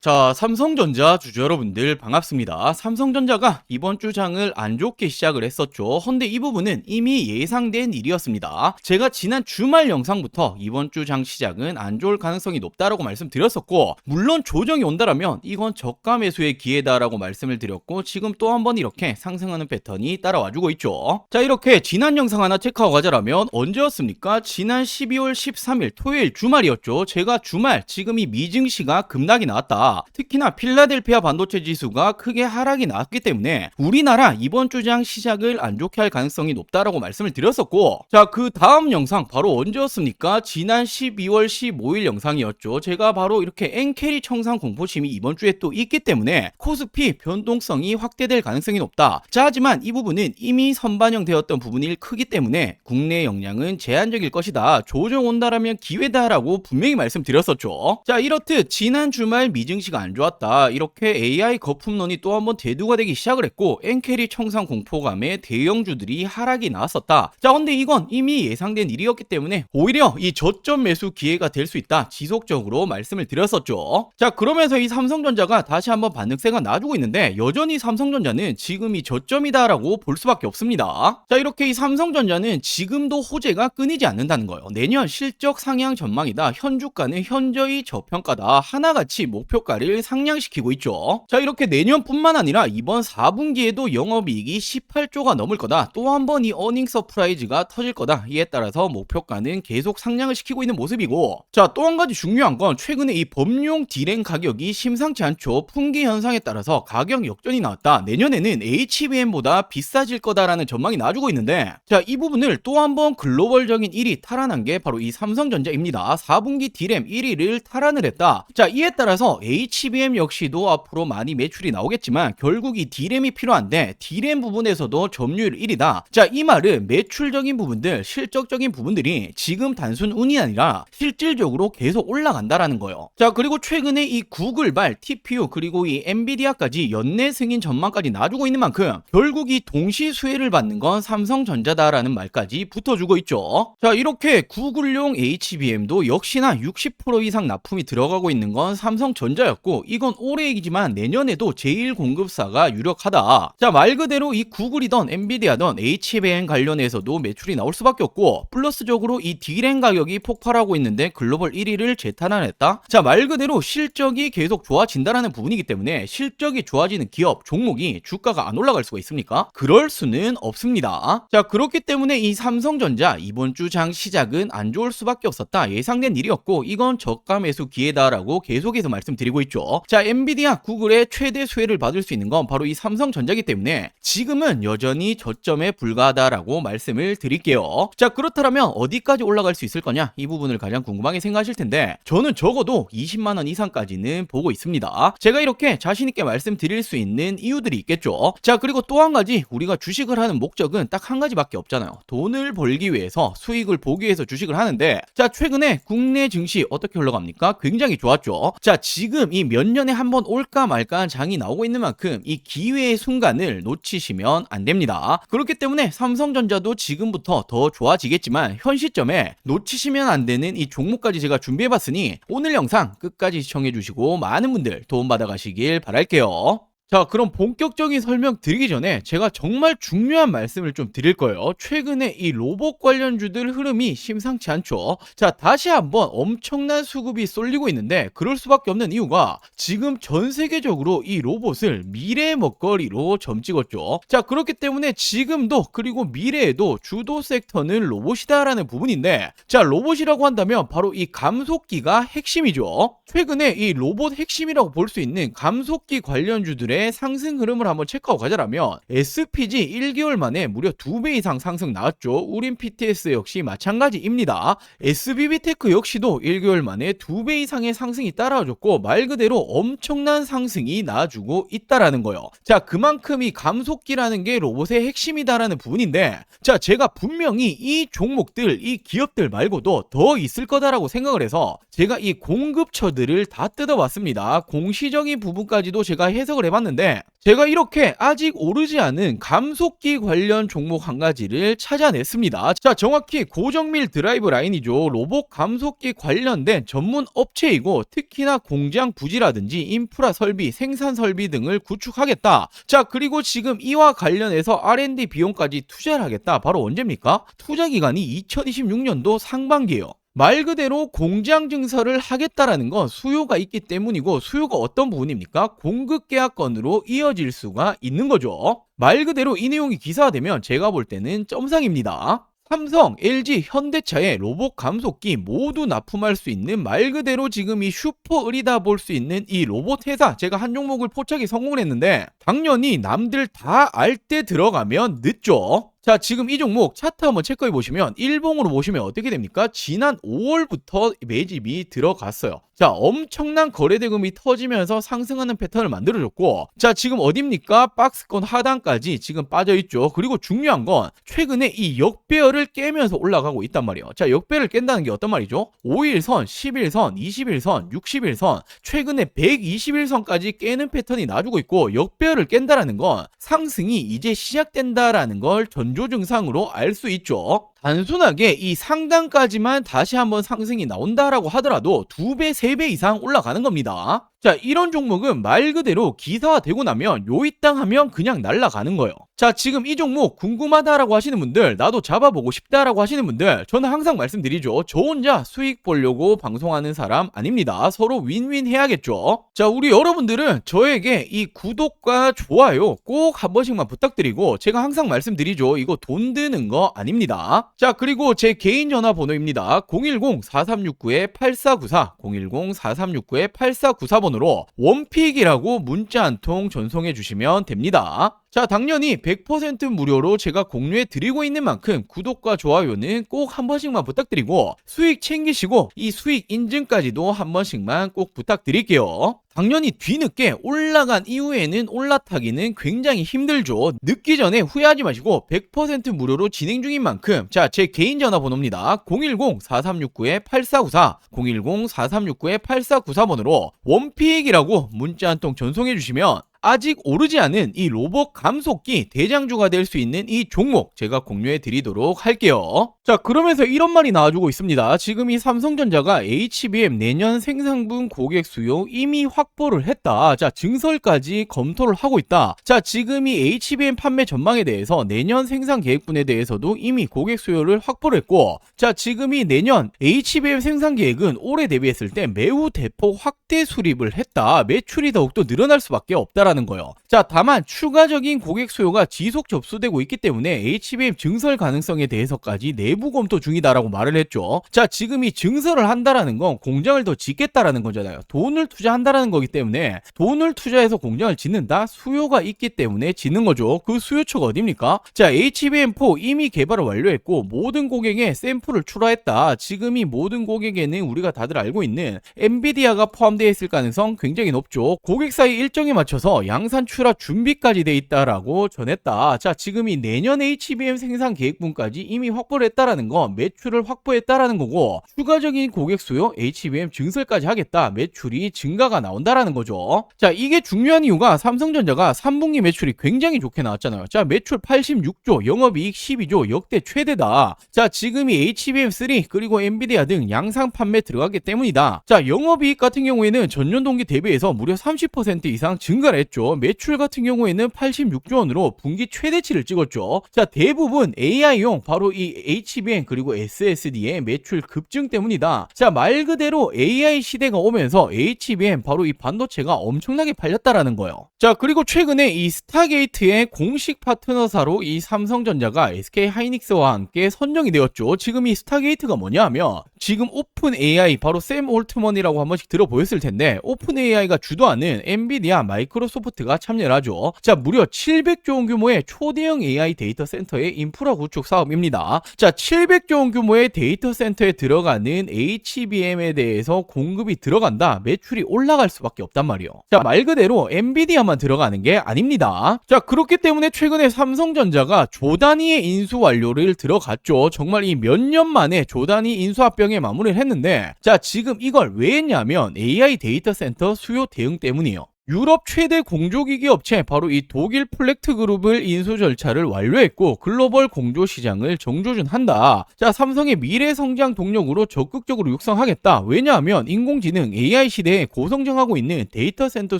자, 삼성전자 주주 여러분들 반갑습니다. 삼성전자가 이번 주 장을 안 좋게 시작을 했었죠. 헌데 이 부분은 이미 예상된 일이었습니다. 제가 지난 주말 영상부터 이번 주 장 시작은 안 좋을 가능성이 높다라고 말씀드렸었고, 물론 조정이 온다라면 이건 저가 매수의 기회다라고 말씀을 드렸고, 지금 또 한 번 이렇게 상승하는 패턴이 따라와주고 있죠. 자, 이렇게 지난 영상 하나 체크하고 가자라면 언제였습니까? 지난 12월 13일 토요일 주말이었죠. 제가 주말 지금 이 미증시가 급락이 나왔다. 특히나 필라델피아 반도체 지수가 크게 하락이 나왔기 때문에 우리나라 이번 주장 시작을 안 좋게 할 가능성이 높다라고 말씀을 드렸었고, 자, 그 다음 영상 바로 언제였습니까? 지난 12월 15일 영상이었죠. 제가 바로 이렇게 엔캐리 청산 공포심이 이번 주에 또 있기 때문에 코스피 변동성이 확대될 가능성이 높다. 자, 하지만 이 부분은 이미 선반영되었던 부분이 크기 때문에 국내 역량은 제한적일 것이다. 조정 온다라면 기회다라고 분명히 말씀드렸었죠. 자, 이렇듯 지난 주말 미증시가 안 좋았다. 이렇게 AI 거품론이 또 한번 대두가 되기 시작을 했고, 엔캐리 청산 공포감에 대형주들이 하락이 나왔었다. 자, 근데 이건 이미 예상된 일이었기 때문에 오히려 이 저점 매수 기회가 될 수 있다. 지속적으로 말씀을 드렸었죠. 자, 그러면서 이 삼성전자가 다시 한번 반등세가 나와주고 있는데 여전히 삼성전자는 지금 이 저점이다라고 볼 수밖에 없습니다. 자, 이렇게 이 삼성전자는 지금도 호재가 끊이지 않는다는 거예요. 내년 실적 상향 전망이다. 현주가는 현저히 저평가다. 하나같이 목표가를 상향시키고 있죠. 자, 이렇게 내년뿐만 아니라 이번 4분기에도 영업이익이 18조가 넘을 거다. 또 한 번 이 어닝 서프라이즈가 터질 거다. 이에 따라서 목표가는 계속 상향을 시키고 있는 모습이고, 자, 또 한 가지 중요한 건 최근에 이 범용 디램 가격이 심상치 않죠. 풍기 현상에 따라서 가격 역전이 나왔다. 내년에는 HBM보다 비싸질 거다라는 전망이 나와주고 있는데, 자, 이 부분을 또 한 번 글로벌적인 1위 탈환한 게 바로 이 삼성전자입니다. 4분기 디램 1위를 탈환을 했다. 자, 이에 따라서 HBM 역시도 앞으로 많이 매출이 나오겠지만 결국 이 D램이 필요한데 D램 부분에서도 점유율 1위다. 자, 이 말은 매출적인 부분들, 실적적인 부분들이 지금 단순 운이 아니라 실질적으로 계속 올라간다라는 거예요. 자, 그리고 최근에 이 구글발 TPU 그리고 이 엔비디아까지 연내 승인 전망까지 놔주고 있는 만큼 결국 이 동시 수혜를 받는 건 삼성전자다라는 말까지 붙어주고 있죠. 자, 이렇게 구글용 HBM도 역시나 60% 이상 납품이 들어가고 있는 건 삼성전자였고, 이건 올해 얘기지만 내년에도 제일 공급사가 유력하다. 자, 말 그대로 이 구글이던 엔비디아던 HBM 관련해서도 매출이 나올 수밖에 없고, 플러스적으로 이 D램 가격이 폭발하고 있는데 글로벌 1위를 재탄환했다. 자, 말 그대로 실적이 계속 좋아진다라는 부분이기 때문에 실적이 좋아지는 기업, 종목이 주가가 안 올라갈 수가 있습니까? 그럴 수는 없습니다. 자, 그렇기 때문에 이 삼성전자 이번 주 장 시작은 안 좋을 수밖에 없었다. 예상된 일이었고, 이건 저가 매수 기회다라고 계속해서 말씀드리고 있죠. 자, 엔비디아, 구글의 최대 수혜를 받을 수 있는 건 바로 이 삼성전자이기 때문에 지금은 여전히 저점에 불과하다라고 말씀을 드릴게요. 자, 그렇다면 어디까지 올라갈 수 있을 거냐? 이 부분을 가장 궁금하게 생각하실 텐데 저는 적어도 20만원 이상까지는 보고 있습니다. 제가 이렇게 자신있게 말씀드릴 수 있는 이유들이 있겠죠. 자, 그리고 또 한 가지, 우리가 주식을 하는 목적은 딱 한 가지밖에 없잖아요. 돈을 벌기 위해서, 수익을 보기 위해서 주식을 하는데, 자, 최근에 국내 증시 어떻게 흘러갑니까? 굉장히 좋았죠. 자, 지금 이 몇 년에 한 번 올까 말까 한 장이 나오고 있는 만큼 이 기회의 순간을 놓치시면 안 됩니다. 그렇기 때문에 삼성전자도 지금부터 더 좋아지겠지만 현 시점에 놓치시면 안 되는 이 종목까지 제가 준비해봤으니 오늘 영상 끝까지 시청해주시고 많은 분들 도움받아 가시길 바랄게요. 자, 그럼 본격적인 설명 드리기 전에 제가 정말 중요한 말씀을 좀 드릴 거예요. 최근에 이 로봇 관련주들 흐름이 심상치 않죠. 자, 다시 한번 엄청난 수급이 쏠리고 있는데 그럴 수밖에 없는 이유가 지금 전 세계적으로 이 로봇을 미래의 먹거리로 점찍었죠. 자, 그렇기 때문에 지금도 그리고 미래에도 주도 섹터는 로봇이다라는 부분인데, 자, 로봇이라고 한다면 바로 이 감속기가 핵심이죠. 최근에 이 로봇 핵심이라고 볼 수 있는 감속기 관련주들의 상승 흐름을 한번 체크하고 가자라면 SPG 1개월 만에 무려 2배 이상 상승 나왔죠. 우린 PTS 역시 마찬가지입니다. SBB테크 역시도 1개월 만에 2배 이상의 상승이 따라와줬고 말 그대로 엄청난 상승이 나와주고 있다라는 거예요. 자, 그만큼 이 감속기라는 게 로봇의 핵심이다라는 부분인데, 자, 제가 분명히 이 종목들, 이 기업들 말고도 더 있을 거다라고 생각을 해서 제가 이 공급처들을 다 뜯어봤습니다. 공시적인 부분까지도 제가 해석을 해봤는데 했는데 제가 이렇게 아직 오르지 않은 감속기 관련 종목 한 가지를 찾아냈습니다. 자, 정확히 고정밀 드라이브 라인이죠. 로봇 감속기 관련된 전문 업체이고 특히나 공장 부지라든지 인프라 설비, 생산 설비 등을 구축하겠다. 자, 그리고 지금 이와 관련해서 R&D 비용까지 투자를 하겠다. 바로 언제입니까? 투자 기간이 2026년도 상반기예요. 말 그대로 공장 증설을 하겠다라는 건 수요가 있기 때문이고, 수요가 어떤 부분입니까? 공급 계약건으로 이어질 수가 있는 거죠. 말 그대로 이 내용이 기사화되면 제가 볼 때는 점상입니다. 삼성, LG, 현대차의 로봇 감속기 모두 납품할 수 있는 말 그대로 지금 이 슈퍼을이다 볼 수 있는 이 로봇 회사, 제가 한 종목을 포착이 성공을 했는데 당연히 남들 다 알 때 들어가면 늦죠. 자, 지금 이 종목 차트 한번 체크해 보시면 일봉으로 보시면 어떻게 됩니까? 지난 5월부터 매집이 들어갔어요. 자, 엄청난 거래대금이 터지면서 상승하는 패턴을 만들어줬고, 자, 지금 어딥니까? 박스권 하단까지 지금 빠져있죠. 그리고 중요한 건 최근에 이 역배열을 깨면서 올라가고 있단 말이에요. 자, 역배를 깬다는 게 어떤 말이죠? 5일선, 11선, 21선, 61선, 최근에 121선까지 깨는 패턴이 나주고 있고, 역배열을 깬다라는 건 상승이 이제 시작된다라는 걸 전조 증상으로 알 수 있죠. 단순하게 이 상단까지만 다시 한번 상승이 나온다라고 하더라도 2배, 3배 이상 올라가는 겁니다. 자, 이런 종목은 말 그대로 기사화되고 나면 요이땅 하면 그냥 날아가는 거예요. 자, 지금 이 종목 궁금하다라고 하시는 분들, 나도 잡아보고 싶다라고 하시는 분들, 저는 항상 말씀드리죠. 저 혼자 수익 보려고 방송하는 사람 아닙니다. 서로 윈윈 해야겠죠. 자, 우리 여러분들은 저에게 이 구독과 좋아요 꼭 한 번씩만 부탁드리고, 제가 항상 말씀드리죠. 이거 돈 드는 거 아닙니다. 자, 그리고 제 개인 전화번호입니다. 010-4369-8494, 010-4369-8494번으로 원픽이라고 문자 한 통 전송해 주시면 됩니다. 자, 당연히 100% 무료로 제가 공유해 드리고 있는 만큼 구독과 좋아요는 꼭 한 번씩만 부탁드리고, 수익 챙기시고 이 수익 인증까지도 한 번씩만 꼭 부탁드릴게요. 당연히 뒤늦게 올라간 이후에는 올라타기는 굉장히 힘들죠. 늦기 전에 후회하지 마시고 100% 무료로 진행 중인 만큼, 자, 제 개인 전화번호입니다. 010-4369-8494, 010-4369-8494번으로 원픽이라고 문자 한 통 전송해 주시면 아직 오르지 않은 이 로봇 감속기 대장주가 될 수 있는 이 종목 제가 공유해 드리도록 할게요. 자, 그러면서 이런 말이 나와주고 있습니다. 지금 이 삼성전자가 HBM 내년 생산분 고객 수요 이미 확보를 했다. 자, 증설까지 검토를 하고 있다. 자, 지금 이 HBM 판매 전망에 대해서 내년 생산 계획분에 대해서도 이미 고객 수요를 확보를 했고, 자, 지금 이 내년 HBM 생산 계획은 올해 대비했을 때 매우 대폭 확대 수립을 했다. 매출이 더욱더 늘어날 수밖에 없다 라는 거예요. 자, 다만 추가적인 고객 수요가 지속 접수되고 있기 때문에 HBM 증설 가능성에 대해서까지 내부 검토 중이다라고 말을 했죠. 자, 지금 이 증설을 한다라는 건 공장을 더 짓겠다라는 거잖아요. 돈을 투자한다라는 거기 때문에, 돈을 투자해서 공장을 짓는다? 수요가 있기 때문에 짓는 거죠. 그 수요처가 어딥니까? 자, HBM4 이미 개발을 완료했고 모든 고객에 샘플을 출하했다. 지금 이 모든 고객에는 우리가 다들 알고 있는 엔비디아가 포함되어 있을 가능성 굉장히 높죠. 고객사의 일정에 맞춰서 양산 출하 준비까지 돼 있다라고 전했다. 자, 지금 이 내년 HBM 생산 계획분까지 이미 확보를 했다라는 건 매출을 확보했다라는 거고, 추가적인 고객 수요 HBM 증설까지 하겠다. 매출이 증가가 나온다라는 거죠. 자, 이게 중요한 이유가 삼성전자가 3분기 매출이 굉장히 좋게 나왔잖아요. 자, 매출 86조, 영업이익 12조, 역대 최대다. 자, 지금 이 HBM3 그리고 엔비디아 등 양산 판매 들어가기 때문이다. 자, 영업이익 같은 경우에는 전년 동기 대비해서 무려 30% 이상 증가를 했죠. 매출 같은 경우에는 86조 원으로 분기 최대치를 찍었죠. 자, 대부분 AI용 바로 이 HBM 그리고 SSD의 매출 급증 때문이다. 자, 말 그대로 AI 시대가 오면서 HBM 바로 이 반도체가 엄청나게 팔렸다라는 거예요. 자, 그리고 최근에 이 스타게이트의 공식 파트너사로 이 삼성전자가 SK하이닉스와 함께 선정이 되었죠. 지금 이 스타게이트가 뭐냐 하면, 지금 오픈 AI 바로 샘 올트먼이라고 한 번씩 들어보였을 텐데, 오픈 AI가 주도하는 엔비디아, 마이크로소프트가 참여를 하죠. 자, 무려 700조 원 규모의 초대형 AI 데이터 센터의 인프라 구축 사업입니다. 자, 700조 원 규모의 데이터 센터에 들어가는 HBM에 대해서 공급이 들어간다. 매출이 올라갈 수밖에 없단 말이에요. 자, 말 그대로 엔비디아만 들어가는 게 아닙니다. 자, 그렇기 때문에 최근에 삼성전자가 조 단위의 인수 완료를 들어갔죠. 정말 이 몇 년 만에 조 단위 인수 합병에 마무리를 했는데, 자, 지금 이걸 왜 했냐면 AI 데이터 센터 수요 대응 때문이에요. 유럽 최대 공조기기 업체 바로 이 독일 플렉트 그룹을 인수 절차를 완료했고 글로벌 공조 시장을 정조준한다. 자, 삼성의 미래 성장 동력으로 적극적으로 육성하겠다. 왜냐하면 인공지능 AI 시대에 고성장하고 있는 데이터 센터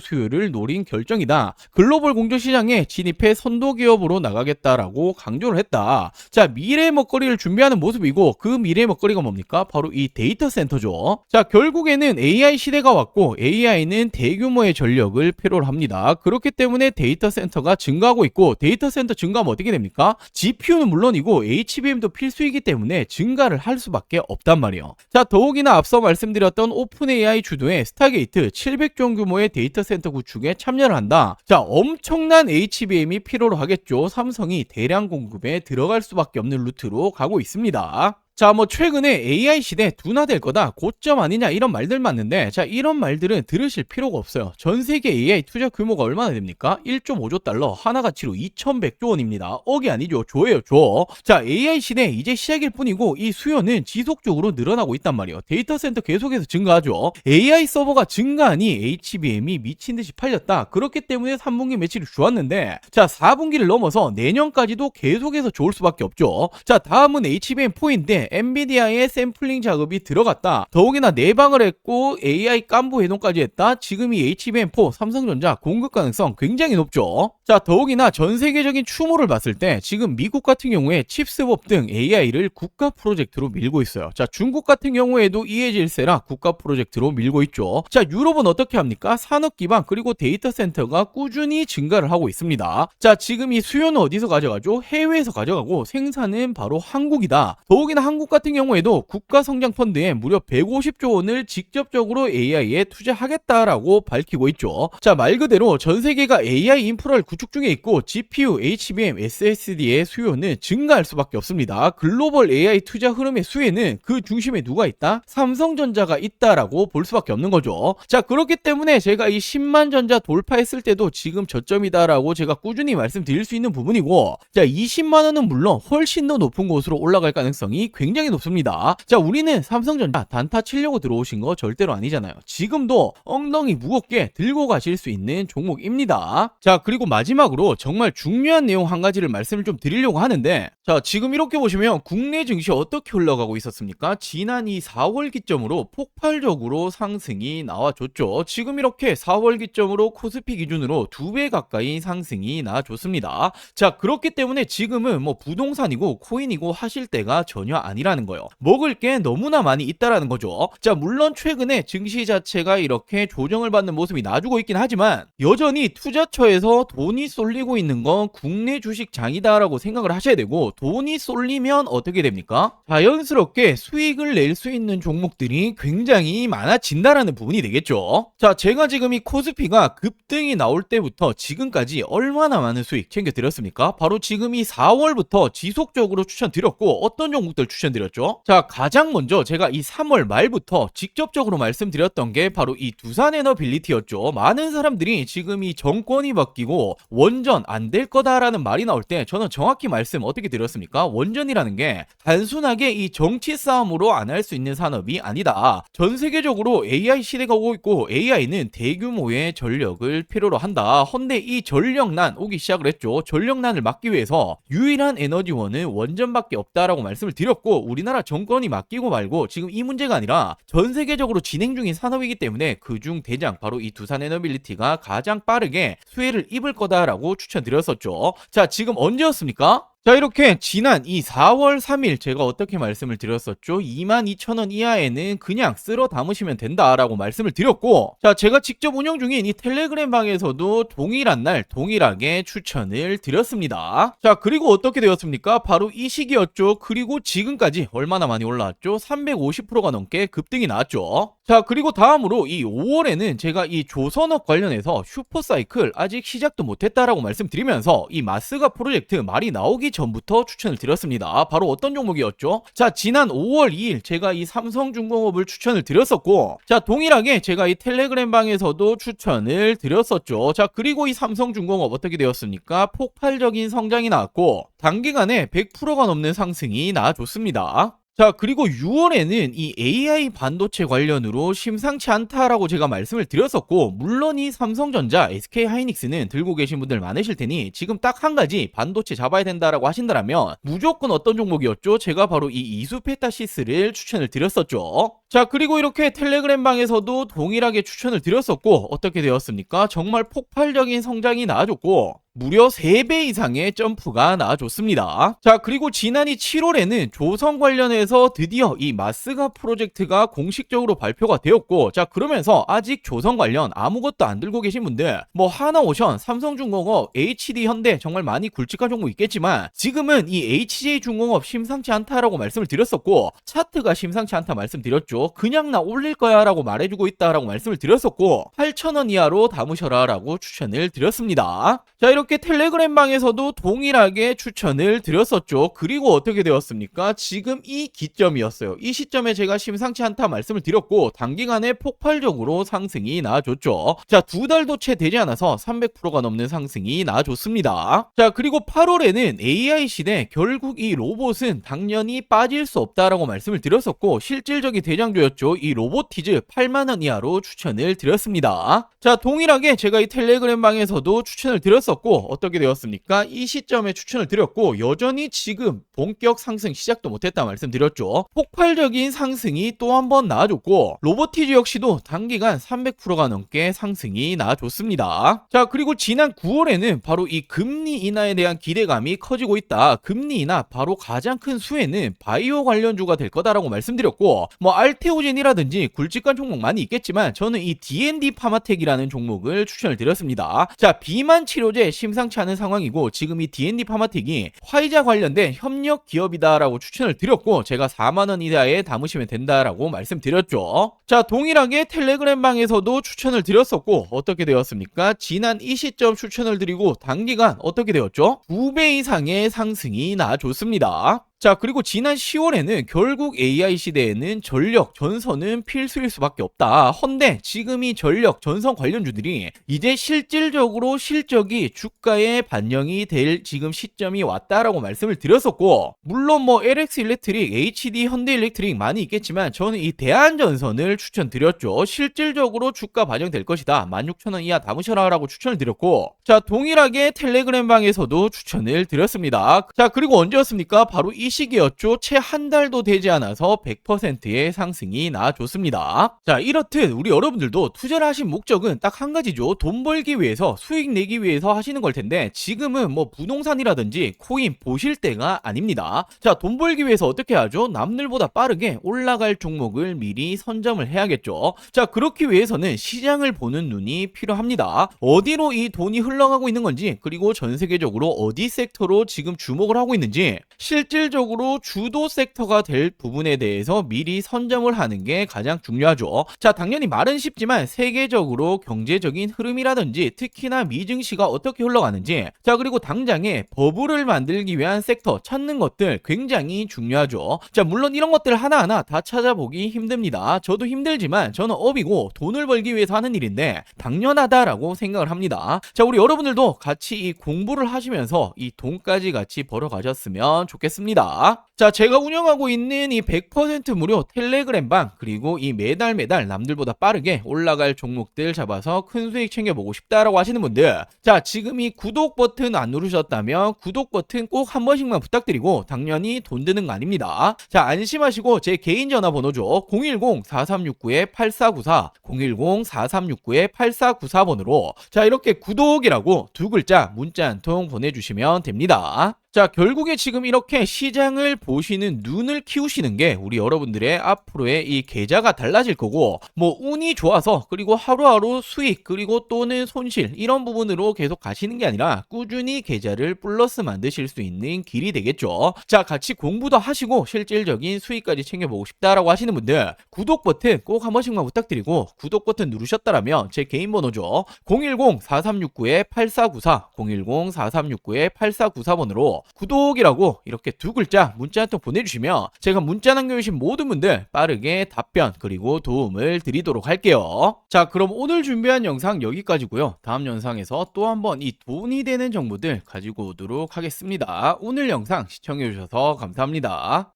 수요를 노린 결정이다. 글로벌 공조 시장에 진입해 선도 기업으로 나가겠다라고 강조를 했다. 자, 미래 먹거리를 준비하는 모습이고 그 미래 먹거리가 뭡니까? 바로 이 데이터 센터죠. 자, 결국에는 AI 시대가 왔고 AI는 대규모의 전력을 필요로 합니다. 그렇기 때문에 데이터 센터가 증가하고 있고 데이터 센터 증가하면 어떻게 됩니까? GPU는 물론이고 HBM도 필수이기 때문에 증가를 할 수밖에 없단 말이에요. 자, 더욱이나 앞서 말씀드렸던 오픈 AI 주도의 스타게이트 700조 원 규모의 데이터 센터 구축에 참여를 한다. 자, 엄청난 HBM이 필요로 하겠죠. 삼성이 대량 공급에 들어갈 수밖에 없는 루트로 가고 있습니다. 자, 뭐 최근에 AI 시대 둔화될 거다, 고점 아니냐 이런 말들 많는데, 자, 이런 말들은 들으실 필요가 없어요. 전 세계 AI 투자 규모가 얼마나 됩니까? 1.5조 달러, 하나 가치로 2100조 원입니다. 억이 아니죠. 조예요, 조. 자, AI 시대 이제 시작일 뿐이고 이 수요는 지속적으로 늘어나고 있단 말이에요. 데이터 센터 계속해서 증가하죠. AI 서버가 증가하니 HBM이 미친 듯이 팔렸다. 그렇기 때문에 3분기 매출이 좋았는데, 자, 4분기를 넘어서 내년까지도 계속해서 좋을 수밖에 없죠. 자, 다음은 HBM4인데 엔비디아의 샘플링 작업이 들어갔다. 더욱이나 내방을 했고 AI 깐부 해동까지 했다. 지금 이 HBM4 삼성전자 공급 가능성 굉장히 높죠. 자, 더욱이나 전 세계적인 추모를 봤을 때 지금 미국 같은 경우에 칩스법 등 AI를 국가 프로젝트로 밀고 있어요. 자, 중국 같은 경우에도 이해질세라 국가 프로젝트로 밀고 있죠. 자, 유럽은 어떻게 합니까? 산업 기반 그리고 데이터 센터가 꾸준히 증가를 하고 있습니다. 자, 지금 이 수요는 어디서 가져가죠? 해외에서 가져가고 생산은 바로 한국이다. 더욱이나 한국 같은 경우에도 국가성장펀드에 무려 150조 원을 직접적으로 AI에 투자하겠다라고 밝히고 있죠. 자, 말 그대로 전 세계가 AI 인프라를 구축 중에 있고 GPU, HBM, SSD의 수요는 증가할 수밖에 없습니다. 글로벌 AI 투자 흐름의 수혜는 그 중심에 누가 있다? 삼성전자가 있다라고 볼 수밖에 없는 거죠. 자, 그렇기 때문에 제가 이 10만 전자 돌파했을 때도 지금 저점이다라고 제가 꾸준히 말씀드릴 수 있는 부분이고, 자, 20만 원은 물론 훨씬 더 높은 곳으로 올라갈 가능성이 굉장히 높습니다. 자, 우리는 삼성전자 단타 치려고 들어오신 거 절대로 아니잖아요. 지금도 엉덩이 무겁게 들고 가실 수 있는 종목입니다. 자, 그리고 마지막으로 정말 중요한 내용 한 가지를 말씀을 좀 드리려고 하는데, 자, 지금 이렇게 보시면 국내 증시 어떻게 흘러가고 있었습니까? 지난 이 4월 기점으로 폭발적으로 상승이 나와줬죠. 지금 이렇게 4월 기점으로 코스피 기준으로 2배 가까이 상승이 나와줬습니다. 자, 그렇기 때문에 지금은 뭐 부동산이고 코인이고 하실 때가 전혀 아니라는 거예요. 먹을 게 너무나 많이 있다라는 거죠. 자, 물론 최근에 증시 자체가 이렇게 조정을 받는 모습이 나주고 있긴 하지만 여전히 투자처에서 돈이 쏠리고 있는 건 국내 주식장이다라고 생각을 하셔야 되고, 돈이 쏠리면 어떻게 됩니까? 자연스럽게 수익을 낼 수 있는 종목들이 굉장히 많아진다라는 부분이 되겠죠. 자, 제가 지금 이 코스피가 급등이 나올 때부터 지금까지 얼마나 많은 수익 챙겨드렸습니까? 바로 지금 이 4월부터 지속적으로 추천드렸고, 어떤 종목들 추천드렸죠? 자, 가장 먼저 제가 이 3월 말부터 직접적으로 말씀드렸던 게 바로 이 두산에너빌리티였죠. 많은 사람들이 지금 이 정권이 바뀌고 원전 안 될 거다라는 말이 나올 때 저는 정확히 말씀 어떻게 드렸습니까? 원전이라는 게 단순하게 이 정치 싸움으로 안 할 수 있는 산업이 아니다. 전 세계적으로 AI 시대가 오고 있고 AI는 대규모의 전력을 필요로 한다. 헌데 이 전력난 오기 시작을 했죠. 전력난을 막기 위해서 유일한 에너지원은 원전밖에 없다라고 말씀을 드렸고, 우리나라 정권이 맡기고 말고 지금 이 문제가 아니라 전 세계적으로 진행 중인 산업이기 때문에 그중 대장 바로 이 두산에너빌리티가 가장 빠르게 수혜를 입을 거다라고 추천드렸었죠. 자, 지금 언제였습니까? 자, 이렇게 지난 이 4월 3일 제가 어떻게 말씀을 드렸었죠? 22,000원 이하에는 그냥 쓸어 담으시면 된다라고 말씀을 드렸고, 자, 제가 직접 운영 중인 이 텔레그램 방에서도 동일한 날 동일하게 추천을 드렸습니다. 자, 그리고 어떻게 되었습니까? 바로 이 시기였죠. 그리고 지금까지 얼마나 많이 올라왔죠? 350%가 넘게 급등이 나왔죠. 자, 그리고 다음으로 이 5월에는 제가 이 조선업 관련해서 슈퍼사이클 아직 시작도 못했다라고 말씀드리면서 이 마스가 프로젝트 말이 나오기 전부터 추천을 드렸습니다. 바로 어떤 종목이었죠? 자, 지난 5월 2일 제가 이 삼성중공업을 추천을 드렸었고, 자, 동일하게 제가 이 텔레그램 방에서도 추천을 드렸었죠. 자, 그리고 이 삼성중공업 어떻게 되었습니까? 폭발적인 성장이 나왔고 단기간에 100%가 넘는 상승이 나와줬습니다. 자, 그리고 6월에는 이 AI 반도체 관련으로 심상치 않다라고 제가 말씀을 드렸었고, 물론 이 삼성전자, SK하이닉스는 들고 계신 분들 많으실 테니 지금 딱 한 가지 반도체 잡아야 된다라고 하신다면 무조건 어떤 종목이었죠? 제가 바로 이 이수페타시스를 추천을 드렸었죠. 자, 그리고 이렇게 텔레그램 방에서도 동일하게 추천을 드렸었고, 어떻게 되었습니까? 정말 폭발적인 성장이 나와줬고, 무려 3배 이상의 점프가 나와줬습니다. 자, 그리고 지난해 7월에는 조선 관련해서 드디어 이 마스가 프로젝트가 공식적으로 발표가 되었고, 자, 그러면서 아직 조선 관련 아무것도 안 들고 계신 분들, 뭐 하나오션, 삼성중공업, HD현대 정말 많이 굵직한 종목 있겠지만 지금은 이 HJ중공업 심상치 않다라고 말씀을 드렸었고, 차트가 심상치 않다 말씀드렸죠. 그냥 나 올릴 거야 라고 말해주고 있다라고 말씀을 드렸었고, 8,000원 이하로 담으셔라 라고 추천을 드렸습니다. 자, 이렇게 텔레그램 방에서도 동일하게 추천을 드렸었죠. 그리고 어떻게 되었습니까? 지금 이 기점이었어요. 이 시점에 제가 심상치 않다 말씀을 드렸고, 단기간에 폭발적으로 상승이 나와줬죠. 자, 2달도 채 되지 않아서 300%가 넘는 상승이 나와줬습니다. 자, 그리고 8월에는 AI 시대, 결국 이 로봇은 당연히 빠질 수 없다라고 말씀을 드렸었고, 실질적인 대장주였죠. 이 로보티즈 8만원 이하로 추천을 드렸습니다. 자, 동일하게 제가 이 텔레그램 방에서도 추천을 드렸었고, 어떻게 되었습니까? 이 시점에 추천을 드렸고, 여전히 지금 본격 상승 시작도 못했다 말씀드렸죠. 폭발적인 상승이 또 한 번 나와줬고, 로보티즈 역시도 단기간 300%가 넘게 상승이 나와줬습니다. 자, 그리고 지난 9월에는 바로 이 금리 인하에 대한 기대감이 커지고 있다. 금리 인하 바로 가장 큰 수혜는 바이오 관련주가 될 거다라고 말씀드렸고, 뭐 알테오젠이라든지 굵직한 종목 많이 있겠지만 저는 이 D&D 파마텍이라는 종목을 추천을 드렸습니다. 자, 비만 치료제 심상치 않은 상황이고, 지금 이 D&D 파마텍이 화이자 관련된 협력 기업이다라고 추천을 드렸고, 제가 4만원 이하에 담으시면 된다라고 말씀드렸죠. 자, 동일하게 텔레그램 방에서도 추천을 드렸었고, 어떻게 되었습니까? 지난 이 시점 추천을 드리고 단기간 어떻게 되었죠? 2배 이상의 상승이 나와줬습니다. 자, 그리고 지난 10월에는 결국 AI 시대에는 전력, 전선은 필수일 수밖에 없다. 헌데 지금 이 전력, 전선 관련주들이 이제 실질적으로 실적이 주가에 반영이 될 지금 시점이 왔다라고 말씀을 드렸었고, 물론 뭐 LX 일렉트릭, HD 현대 일렉트릭 많이 있겠지만 저는 이 대한전선을 추천드렸죠. 실질적으로 주가 반영될 것이다. 16,000원 이하 담으셔라 라고 추천을 드렸고, 자, 동일하게 텔레그램 방에서도 추천을 드렸습니다. 자, 그리고 언제였습니까? 바로 이 시기였죠. 채 한 달도 되지 않아서 100%의 상승이 나와줬습니다. 자, 이렇듯 우리 여러분들도 투자를 하신 목적은 딱 한 가지죠. 돈 벌기 위해서, 수익 내기 위해서 하시는 걸 텐데, 지금은 뭐 부동산이라든지 코인 보실 때가 아닙니다. 자, 돈 벌기 위해서 어떻게 하죠? 남들보다 빠르게 올라갈 종목을 미리 선점을 해야겠죠. 자, 그렇기 위해서는 시장을 보는 눈이 필요합니다. 어디로 이 돈이 흘러가고 있는 건지, 그리고 전 세계적으로 어디 섹터로 지금 주목을 하고 있는지, 실질적으로 주도 섹터가 될 부분에 대해서 미리 선점을 하는 게 가장 중요하죠. 자, 당연히 말은 쉽지만 세계적으로 경제적인 흐름이라든지 특히나 미증시가 어떻게 흘러가는지, 자, 그리고 당장에 버블을 만들기 위한 섹터 찾는 것들 굉장히 중요하죠. 자, 물론 이런 것들 하나하나 다 찾아보기 힘듭니다. 저도 힘들지만 저는 업이고 돈을 벌기 위해서 하는 일인데 당연하다라고 생각을 합니다. 자, 우리 여러분들도 같이 이 공부를 하시면서 이 돈까지 같이 벌어가셨으면 좋겠습니다. 자, 제가 운영하고 있는 이 100% 무료 텔레그램 방, 그리고 이 매달 남들보다 빠르게 올라갈 종목들 잡아서 큰 수익 챙겨보고 싶다라고 하시는 분들, 자, 지금 이 구독 버튼 안 누르셨다면 구독 버튼 꼭 한 번씩만 부탁드리고, 당연히 돈 드는 거 아닙니다. 자, 안심하시고 제 개인 전화번호죠. 010-4369-8494, 010-4369-8494번으로 자, 이렇게 구독이라고 두 글자 문자 한 통 보내주시면 됩니다. 자, 결국에 지금 이렇게 시장을 보시는 눈을 키우시는 게 우리 여러분들의 앞으로의 이 계좌가 달라질 거고, 뭐 운이 좋아서 그리고 하루하루 수익 그리고 또는 손실 이런 부분으로 계속 가시는 게 아니라 꾸준히 계좌를 플러스 만드실 수 있는 길이 되겠죠. 자, 같이 공부도 하시고 실질적인 수익까지 챙겨보고 싶다라고 하시는 분들, 구독 버튼 꼭 한 번씩만 부탁드리고, 구독 버튼 누르셨다라면 제 개인 번호죠. 010-4369-8494, 010-4369-8494번으로 구독이라고 이렇게 두 글자 문자 한 통 보내주시면 제가 문자 남겨주신 모든 분들 빠르게 답변 그리고 도움을 드리도록 할게요. 자, 그럼 오늘 준비한 영상 여기까지고요. 다음 영상에서 또 한번 이 돈이 되는 정보들 가지고 오도록 하겠습니다. 오늘 영상 시청해주셔서 감사합니다.